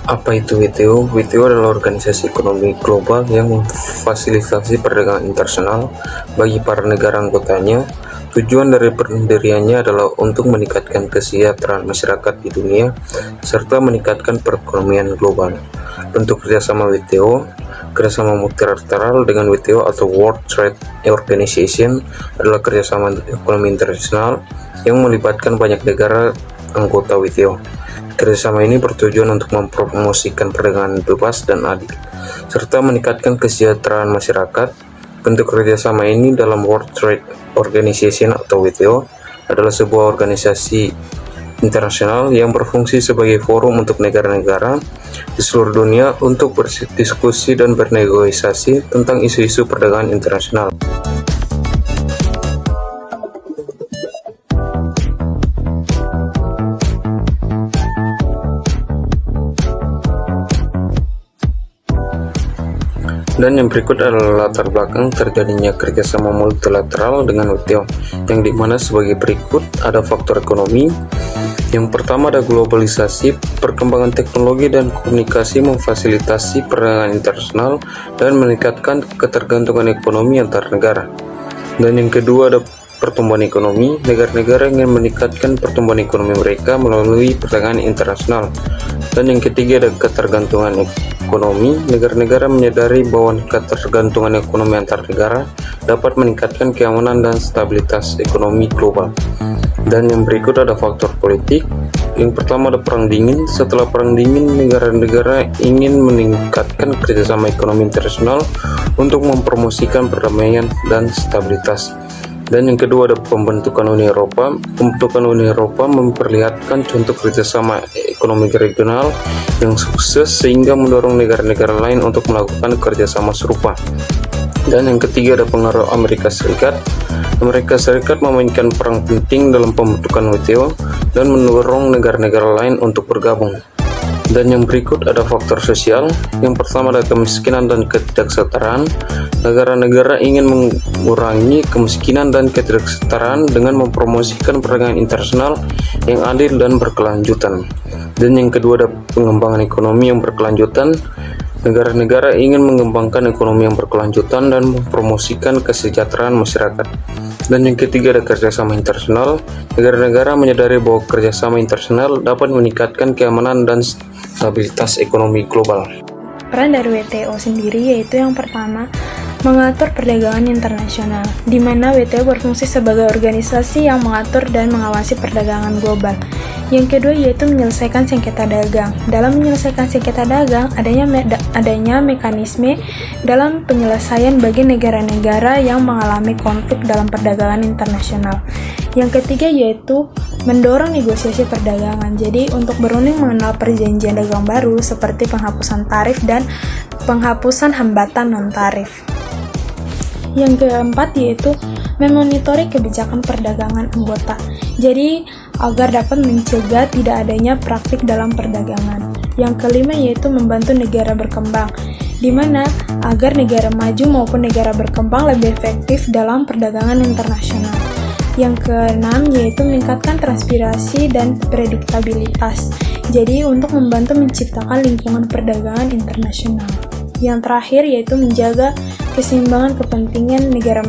Apa itu WTO? WTO adalah organisasi ekonomi global yang memfasilitasi perdagangan internasional bagi para negara anggotanya. Tujuan dari pendiriannya adalah untuk meningkatkan kesejahteraan masyarakat di dunia serta meningkatkan perekonomian global. Bentuk kerjasama WTO: kerjasama multilateral dengan WTO atau World Trade Organization adalah kerjasama ekonomi internasional yang melibatkan banyak negara anggota WTO. Kerjasama ini bertujuan untuk mempromosikan perdagangan bebas dan adil, serta meningkatkan kesejahteraan masyarakat. Bentuk kerjasama ini dalam World Trade Organization atau WTO adalah sebuah organisasi internasional yang berfungsi sebagai forum untuk negara-negara di seluruh dunia untuk berdiskusi dan bernegosiasi tentang isu-isu perdagangan internasional. Dan yang berikut adalah latar belakang terjadinya kerjasama multilateral dengan WTO, yang dimana sebagai berikut: ada faktor ekonomi. Yang pertama ada globalisasi, perkembangan teknologi dan komunikasi memfasilitasi perdagangan internasional dan meningkatkan ketergantungan ekonomi antar negara. Dan yang kedua ada pertumbuhan ekonomi, negara-negara ingin meningkatkan pertumbuhan ekonomi mereka melalui perdagangan internasional. Dan yang ketiga ada ketergantungan ekonomi, negara-negara menyadari bahwa ketergantungan ekonomi antar negara dapat meningkatkan keamanan dan stabilitas ekonomi global. Dan yang berikut ada faktor politik. Yang pertama ada perang dingin. Setelah perang dingin, negara-negara ingin meningkatkan kerjasama ekonomi internasional untuk mempromosikan perdamaian dan stabilitas. Dan yang kedua ada pembentukan Uni Eropa. Pembentukan Uni Eropa memperlihatkan contoh kerjasama ekonomi regional yang sukses sehingga mendorong negara-negara lain untuk melakukan kerjasama serupa. Dan yang ketiga ada pengaruh Amerika Serikat. Amerika Serikat memainkan peran penting dalam pembentukan WTO dan mendorong negara-negara lain untuk bergabung. Dan yang berikut ada faktor sosial. Yang pertama ada kemiskinan dan ketidaksetaraan. Negara-negara ingin mengurangi kemiskinan dan ketidaksetaraan dengan mempromosikan perdagangan internasional yang adil dan berkelanjutan. Dan yang kedua ada pengembangan ekonomi yang berkelanjutan. Negara-negara ingin mengembangkan ekonomi yang berkelanjutan dan mempromosikan kesejahteraan masyarakat. Dan yang ketiga ada kerjasama internasional. Negara-negara menyadari bahwa kerjasama internasional dapat meningkatkan keamanan dan stabilitas ekonomi global. Peran dari WTO sendiri yaitu yang pertama, mengatur perdagangan internasional, di mana WTO berfungsi sebagai organisasi yang mengatur dan mengawasi perdagangan global. Yang kedua yaitu menyelesaikan sengketa dagang. Dalam menyelesaikan sengketa dagang, adanya mekanisme dalam penyelesaian bagi negara-negara yang mengalami konflik dalam perdagangan internasional. Yang ketiga yaitu mendorong negosiasi perdagangan. Jadi untuk berunding mengenal perjanjian dagang baru seperti penghapusan tarif dan penghapusan hambatan non-tarif. Yang keempat yaitu memonitori kebijakan perdagangan anggota. Jadi agar dapat mencegah tidak adanya praktik dalam perdagangan. Yang kelima yaitu membantu negara berkembang, di mana agar negara maju maupun negara berkembang lebih efektif dalam perdagangan internasional. Yang keenam yaitu meningkatkan transparansi dan prediktabilitas. Jadi untuk membantu menciptakan lingkungan perdagangan internasional. Yang terakhir yaitu menjaga keseimbangan kepentingan negara